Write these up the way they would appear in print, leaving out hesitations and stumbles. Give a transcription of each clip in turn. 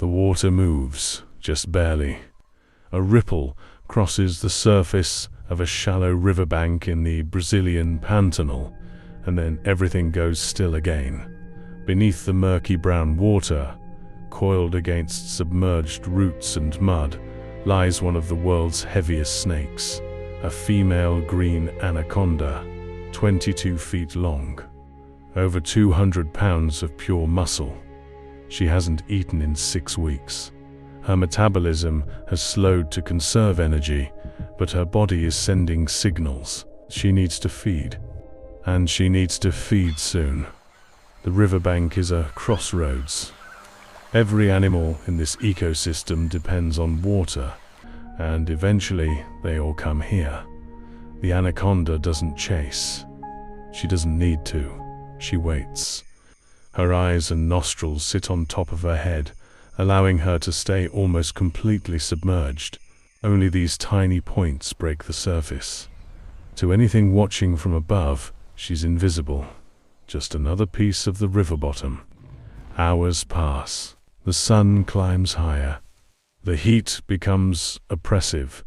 The water moves, just barely. A ripple crosses the surface of a shallow riverbank in the Brazilian Pantanal, and then everything goes still again. Beneath the murky brown water, coiled against submerged roots and mud, lies one of the world's heaviest snakes, a female green anaconda, 22 feet long. Over 200 pounds of pure muscle. She hasn't eaten in 6 weeks. Her metabolism has slowed to conserve energy, but her body is sending signals. She needs to feed. And she needs to feed soon. The riverbank is a crossroads. Every animal in this ecosystem depends on water, and eventually they all come here. The anaconda doesn't chase. She doesn't need to. She waits. Her eyes and nostrils sit on top of her head, allowing her to stay almost completely submerged. Only these tiny points break the surface. To anything watching from above, she's invisible. Just another piece of the river bottom. Hours pass. The sun climbs higher. The heat becomes oppressive,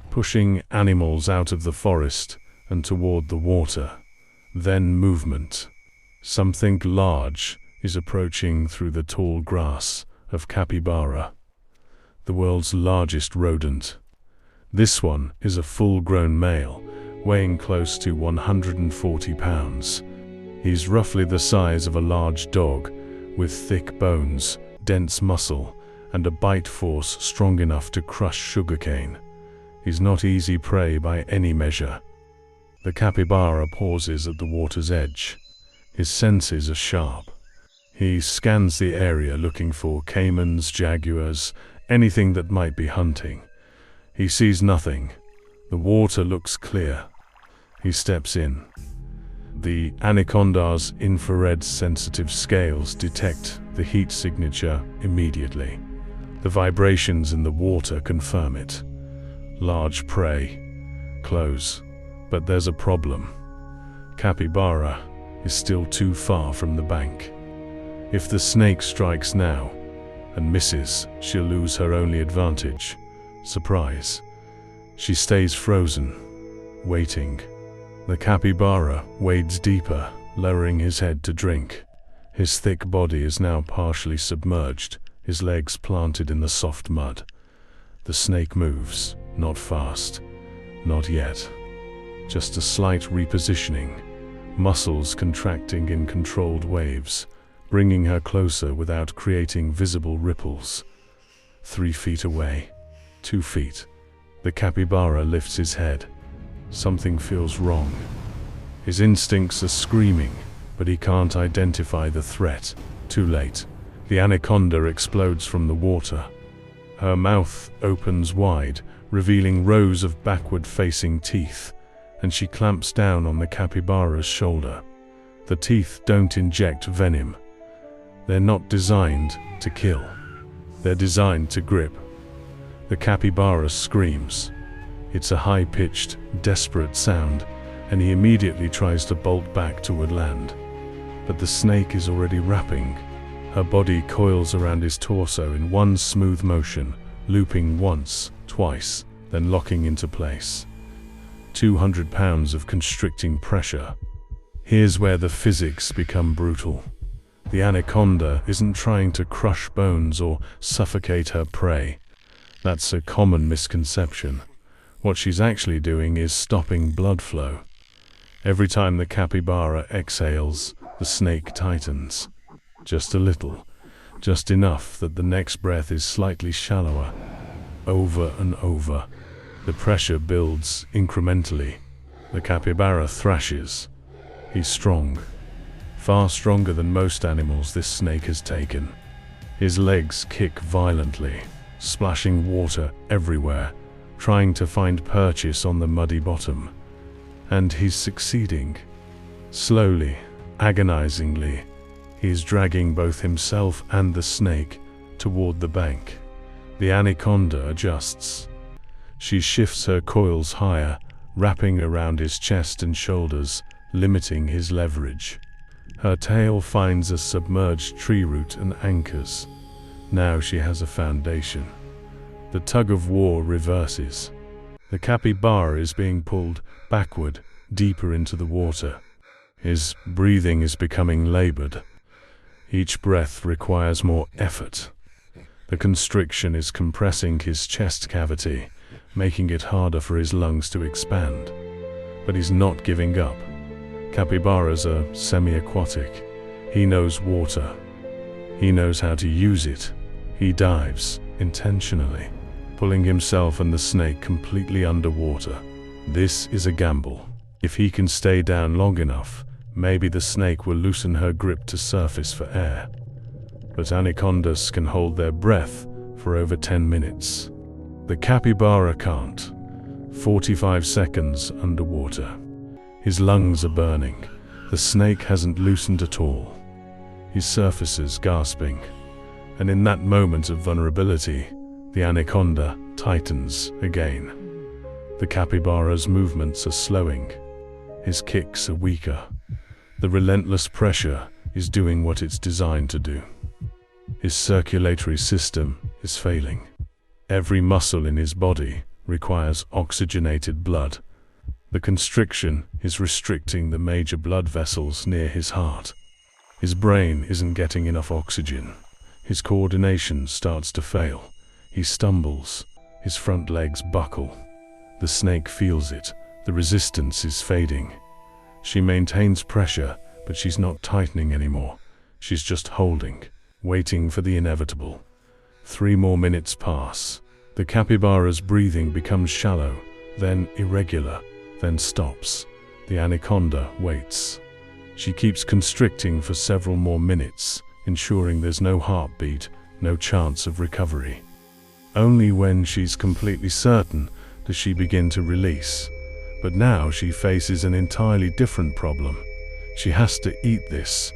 pushing animals out of the forest and toward the water. Then movement. Something large is approaching through the tall grass of Capybara, the world's largest rodent. This one is a full-grown male, weighing close to 140 pounds. He's roughly the size of a large dog, with thick bones, dense muscle, and a bite force strong enough to crush sugarcane. He's not easy prey by any measure. The capybara pauses at the water's edge. His senses are sharp. He scans the area looking for caimans, jaguars, anything that might be hunting. He sees nothing. The water looks clear. He steps in. The anaconda's infrared-sensitive scales detect the heat signature immediately. The vibrations in the water confirm it. Large prey. Close. But there's a problem. Capybara is still too far from the bank. If the snake strikes now and misses, she'll lose her only advantage. Surprise. She stays frozen, waiting. The capybara wades deeper, lowering his head to drink. His thick body is now partially submerged, his legs planted in the soft mud. The snake moves, not fast, not yet. Just a slight repositioning, muscles contracting in controlled waves, bringing her closer without creating visible ripples. 3 feet away, 2 feet. The capybara lifts his head. Something feels wrong. His instincts are screaming, but he can't identify the threat. Too late. The anaconda explodes from the water. Her mouth opens wide, revealing rows of backward-facing teeth, and she clamps down on the capybara's shoulder. The teeth don't inject venom. They're not designed to kill. They're designed to grip. The capybara screams. It's a high-pitched, desperate sound, and he immediately tries to bolt back toward land. But the snake is already wrapping. Her body coils around his torso in one smooth motion, looping once, twice, then locking into place. 200 pounds of constricting pressure. Here's where the physics become brutal. The anaconda isn't trying to crush bones or suffocate her prey. That's a common misconception. What she's actually doing is stopping blood flow. Every time the capybara exhales, the snake tightens. Just a little, just enough that the next breath is slightly shallower. Over and over. The pressure builds incrementally. The capybara thrashes. He's strong. Far stronger than most animals this snake has taken. His legs kick violently, splashing water everywhere, trying to find purchase on the muddy bottom. And he's succeeding. Slowly, agonizingly, he's dragging both himself and the snake toward the bank. The anaconda adjusts. She shifts her coils higher, wrapping around his chest and shoulders, limiting his leverage. Her tail finds a submerged tree root and anchors. Now she has a foundation. The tug-of-war reverses. The capybara is being pulled backward, deeper into the water. His breathing is becoming labored. Each breath requires more effort. The constriction is compressing his chest cavity, making it harder for his lungs to expand. But he's not giving up. Capybaras are semi-aquatic. He knows water. He knows how to use it. He dives, intentionally, pulling himself and the snake completely underwater. This is a gamble. If he can stay down long enough, maybe the snake will loosen her grip to surface for air. But anacondas can hold their breath for over 10 minutes. The capybara can't. 45 seconds underwater. His lungs are burning. The snake hasn't loosened at all. He surfaces, gasping. And in that moment of vulnerability, the anaconda tightens again. The capybara's movements are slowing. His kicks are weaker. The relentless pressure is doing what it's designed to do. His circulatory system is failing. Every muscle in his body requires oxygenated blood. The constriction is restricting the major blood vessels near his heart. His brain isn't getting enough oxygen. His coordination starts to fail. He stumbles. His front legs buckle. The snake feels it. The resistance is fading. She maintains pressure, but she's not tightening anymore. She's just holding, waiting for the inevitable. 3 more minutes pass. The capybara's breathing becomes shallow, then irregular, then stops. The anaconda waits. She keeps constricting for several more minutes, ensuring there's no heartbeat, no chance of recovery. Only when she's completely certain does she begin to release. But now she faces an entirely different problem. She has to eat this.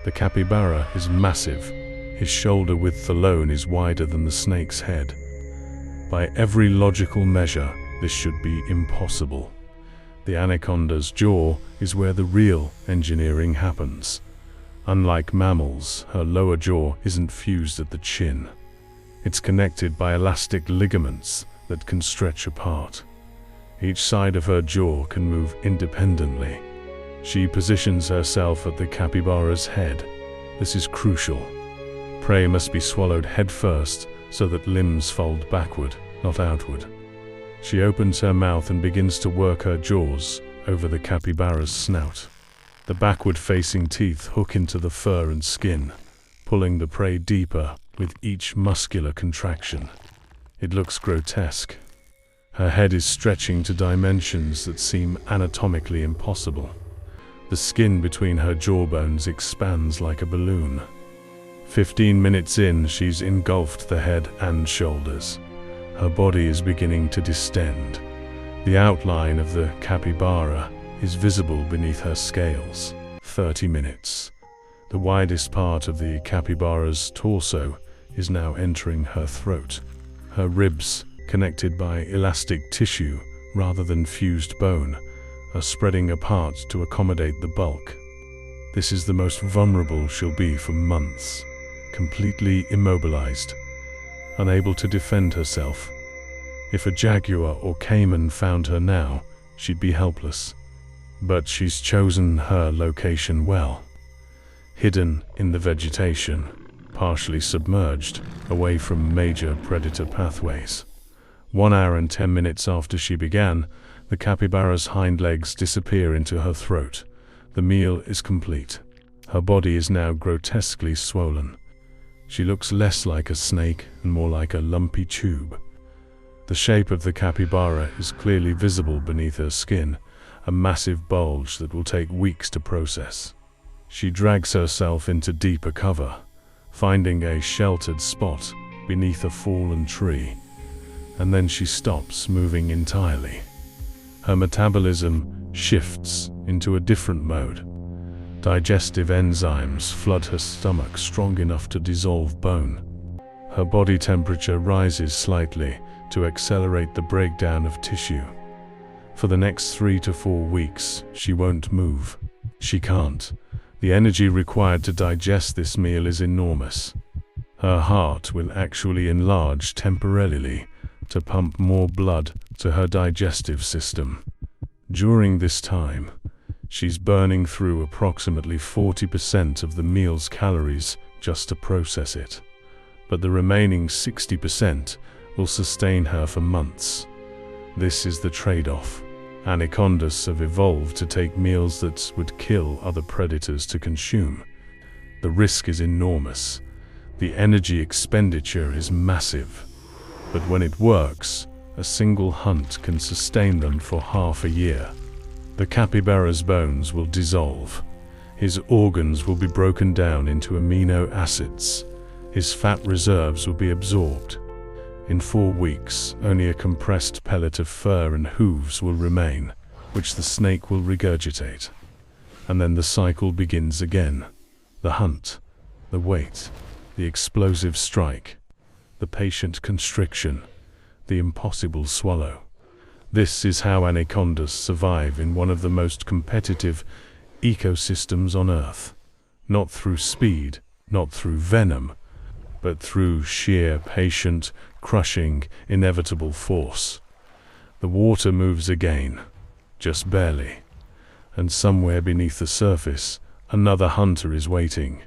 The capybara is massive. His shoulder width alone is wider than the snake's head. By every logical measure, this should be impossible. The anaconda's jaw is where the real engineering happens. Unlike mammals, her lower jaw isn't fused at the chin. It's connected by elastic ligaments that can stretch apart. Each side of her jaw can move independently. She positions herself at the capybara's head. This is crucial. Prey must be swallowed head first so that limbs fold backward, not outward. She opens her mouth and begins to work her jaws over the capybara's snout. The backward-facing teeth hook into the fur and skin, pulling the prey deeper with each muscular contraction. It looks grotesque. Her head is stretching to dimensions that seem anatomically impossible. The skin between her jawbones expands like a balloon. 15 minutes in, she's engulfed the head and shoulders. Her body is beginning to distend. The outline of the capybara is visible beneath her scales. 30 minutes. The widest part of the capybara's torso is now entering her throat. Her ribs, connected by elastic tissue rather than fused bone, are spreading apart to accommodate the bulk. This is the most vulnerable she'll be for months, completely immobilized, unable to defend herself. If a jaguar or caiman found her now, she'd be helpless. But she's chosen her location well. Hidden in the vegetation, partially submerged, away from major predator pathways. 1 hour and 10 minutes after she began, the capybara's hind legs disappear into her throat. The meal is complete. Her body is now grotesquely swollen. She looks less like a snake and more like a lumpy tube. The shape of the capybara is clearly visible beneath her skin, a massive bulge that will take weeks to process. She drags herself into deeper cover, finding a sheltered spot beneath a fallen tree, and then she stops moving entirely. Her metabolism shifts into a different mode. Digestive enzymes flood her stomach strong enough to dissolve bone. Her body temperature rises slightly to accelerate the breakdown of tissue. For the next 3 to 4 weeks, she won't move. She can't. The energy required to digest this meal is enormous. Her heart will actually enlarge temporarily to pump more blood to her digestive system. During this time, she's burning through approximately 40% of the meal's calories just to process it. But the remaining 60% will sustain her for months. This is the trade-off. Anacondas have evolved to take meals that would kill other predators to consume. The risk is enormous. The energy expenditure is massive. But when it works, a single hunt can sustain them for half a year. The capybara's bones will dissolve. His organs will be broken down into amino acids. His fat reserves will be absorbed. In 4 weeks, only a compressed pellet of fur and hooves will remain, which the snake will regurgitate. And then the cycle begins again. The hunt, the wait, the explosive strike, the patient constriction, the impossible swallow. This is how anacondas survive in one of the most competitive ecosystems on Earth. Not through speed, not through venom, but through sheer, patient, crushing, inevitable force. The water moves again, just barely, and somewhere beneath the surface, another hunter is waiting.